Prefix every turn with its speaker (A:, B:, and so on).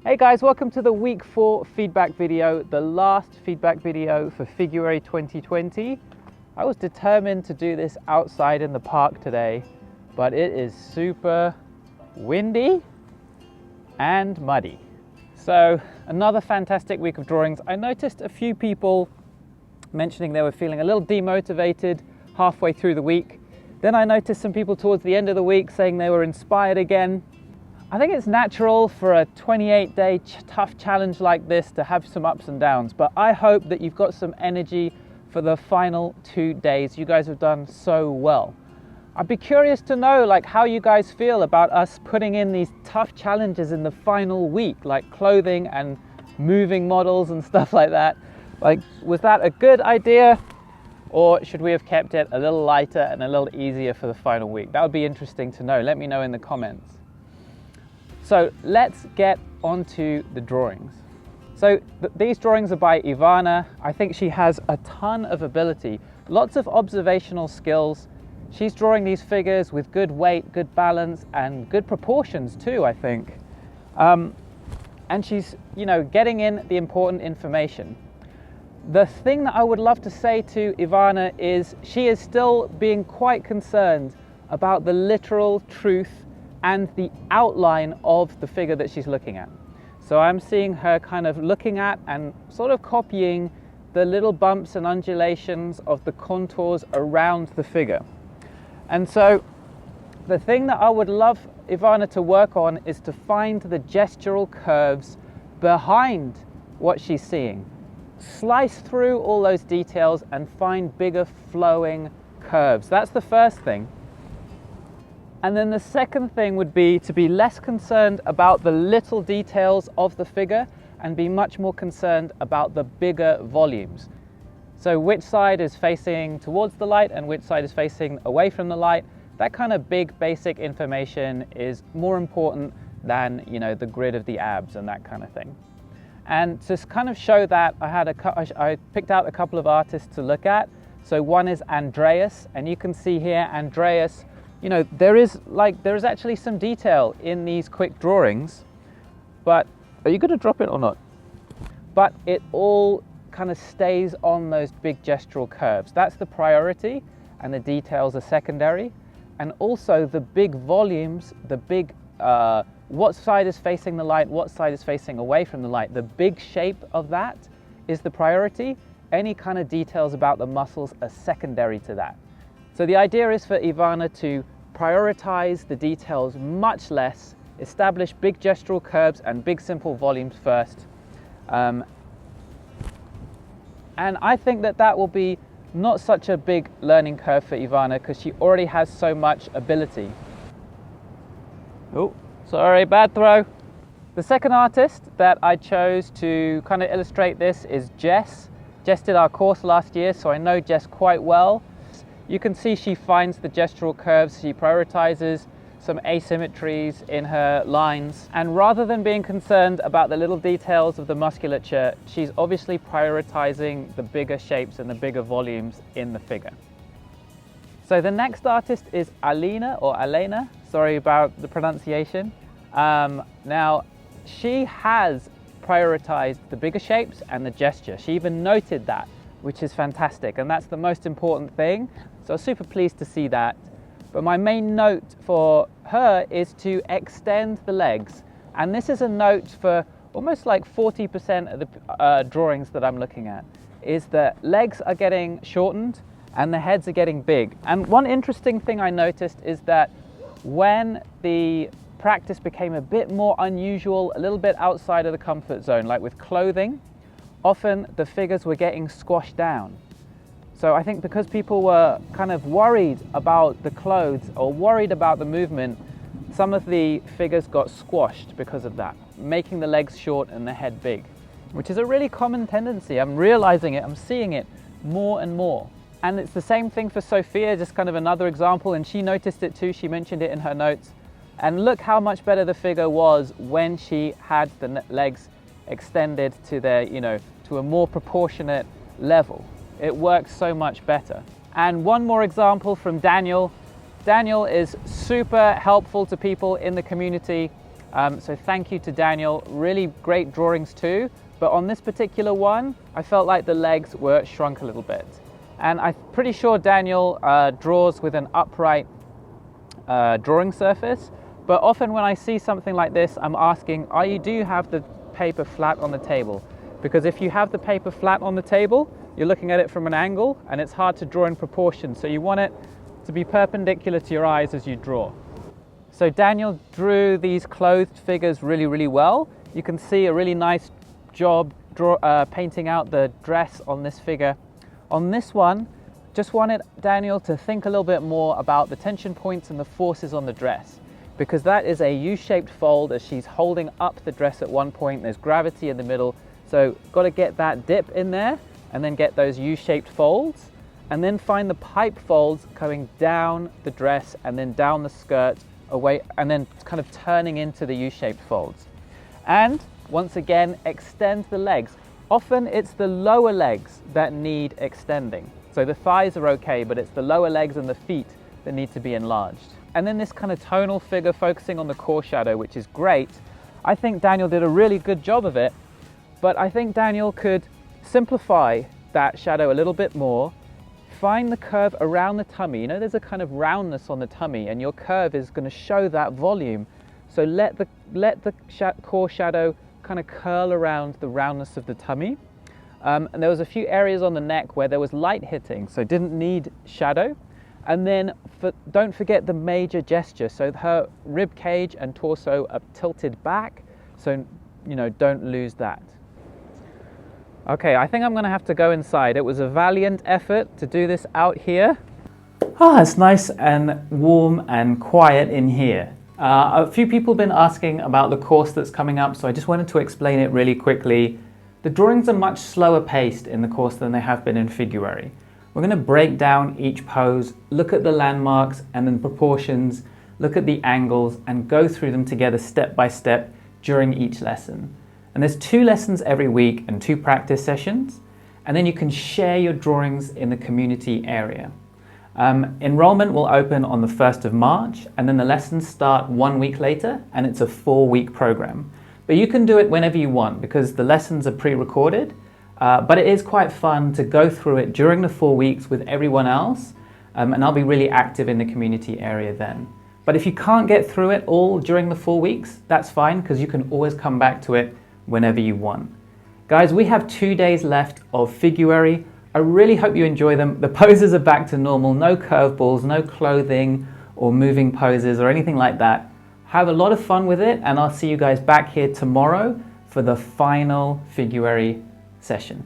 A: Hey guys, welcome to the week 4 feedback video, the last feedback video for Figuary 2020. I was determined to do this outside in the park today, but it is super windy and muddy. So another fantastic week of drawings. I noticed a few people mentioning they were feeling a little demotivated halfway through the week. Then I noticed some people towards the end of the week saying they were inspired again. I think it's natural for a 28-day tough challenge like this to have some ups and downs, but I hope that you've got some energy for the final 2 days. You guys have done so well. I'd be curious to know how you guys feel about us putting in these tough challenges in the final week, like clothing and moving models and stuff like that. Was that a good idea? Or should we have kept it a little lighter and a little easier for the final week? That would be interesting to know. Let me know in the comments. So let's get onto the drawings. So these drawings are by Ivana. I think she has a ton of ability, lots of observational skills. She's drawing these figures with good weight, good balance, and good proportions too, I think. And she's, getting in the important information. The thing that I would love to say to Ivana is she is still being quite concerned about the literal truth and the outline of the figure that she's looking at. So I'm seeing her kind of looking at and sort of copying the little bumps and undulations of the contours around the figure. And so the thing that I would love Ivana to work on is to find the gestural curves behind what she's seeing. Slice through all those details and find bigger flowing curves. That's the first thing. And then the second thing would be to be less concerned about the little details of the figure and be much more concerned about the bigger volumes. So which side is facing towards the light and which side is facing away from the light. That kind of big basic information is more important than, the grid of the abs and that kind of thing. And to kind of show that, I picked out a couple of artists to look at. So one is Andreas, and you can see here Andreas, there is actually some detail in these quick drawings, but are you going to drop it or not? But it all kind of stays on those big gestural curves. That's the priority, and the details are secondary. And also the big volumes, the big, what side is facing the light, what side is facing away from the light, the big shape of that is the priority. Any kind of details about the muscles are secondary to that. So the idea is for Ivana to prioritize the details much less, establish big gestural curves and big simple volumes first. And I think that will be not such a big learning curve for Ivana because she already has so much ability. Oh, sorry, bad throw. The second artist that I chose to kind of illustrate this is Jess. Jess did our course last year, so I know Jess quite well. You can see she finds the gestural curves, she prioritizes some asymmetries in her lines, and rather than being concerned about the little details of the musculature, she's obviously prioritizing the bigger shapes and the bigger volumes in the figure. So the next artist is Alena, sorry about the pronunciation. Now, she has prioritized the bigger shapes and the gesture. She even noted that, which is fantastic, and that's the most important thing. So I was super pleased to see that. But my main note for her is to extend the legs. And this is a note for almost 40% of the drawings that I'm looking at, is that legs are getting shortened and the heads are getting big. And one interesting thing I noticed is that when the practice became a bit more unusual, a little bit outside of the comfort zone, like with clothing, often the figures were getting squashed down. So I think because people were kind of worried about the clothes or worried about the movement, some of the figures got squashed because of that, making the legs short and the head big, which is a really common tendency. I'm realizing it, I'm seeing it more and more. And it's the same thing for Sophia, just kind of another example, and she noticed it too, she mentioned it in her notes. And look how much better the figure was when she had the legs extended to their, to a more proportionate level. It works so much better. And one more example from Daniel. Daniel is super helpful to people in the community. So thank you to Daniel. Really great drawings too. But on this particular one, I felt like the legs were shrunk a little bit. And I'm pretty sure Daniel draws with an upright drawing surface. But often when I see something like this, I'm asking, do you have the paper flat on the table? Because if you have the paper flat on the table, you're looking at it from an angle and it's hard to draw in proportion. So you want it to be perpendicular to your eyes as you draw. So Daniel drew these clothed figures really, really well. You can see a really nice job painting out the dress on this figure. On this one, just wanted Daniel to think a little bit more about the tension points and the forces on the dress, because that is a U-shaped fold as she's holding up the dress at one point. There's gravity in the middle. So got to get that dip in there and then get those U-shaped folds, and then find the pipe folds going down the dress and then down the skirt away, and then kind of turning into the U-shaped folds. And once again, extend the legs. Often it's the lower legs that need extending. So the thighs are okay, but it's the lower legs and the feet that need to be enlarged. And then this kind of tonal figure focusing on the core shadow, which is great. I think Daniel did a really good job of it, but I think Daniel could simplify that shadow a little bit more. Find the curve around the tummy. You know, there's a kind of roundness on the tummy, and your curve is going to show that volume. So let the core shadow kind of curl around the roundness of the tummy. And there was a few areas on the neck where there was light hitting, so didn't need shadow. And then don't forget the major gesture. So her rib cage and torso are tilted back, so you know, don't lose that. Okay, I think I'm gonna have to go inside. It was a valiant effort to do this out here. It's nice and warm and quiet in here. A few people have been asking about the course that's coming up, so I just wanted to explain it really quickly. The drawings are much slower paced in the course than they have been in Figuary. We're gonna break down each pose, look at the landmarks and then proportions, look at the angles, and go through them together step by step during each lesson. And there's 2 lessons every week and 2 practice sessions. And then you can share your drawings in the community area. Enrollment will open on the 1st of March, and then the lessons start 1 week later, and it's a 4-week program. But you can do it whenever you want because the lessons are pre-recorded, but it is quite fun to go through it during the 4 weeks with everyone else, and I'll be really active in the community area then. But if you can't get through it all during the 4 weeks, that's fine because you can always come back to it whenever you want. Guys, we have 2 days left of Figuary. I really hope you enjoy them. The poses are back to normal, no curveballs, no clothing or moving poses or anything like that. Have a lot of fun with it, and I'll see you guys back here tomorrow for the final Figuary session.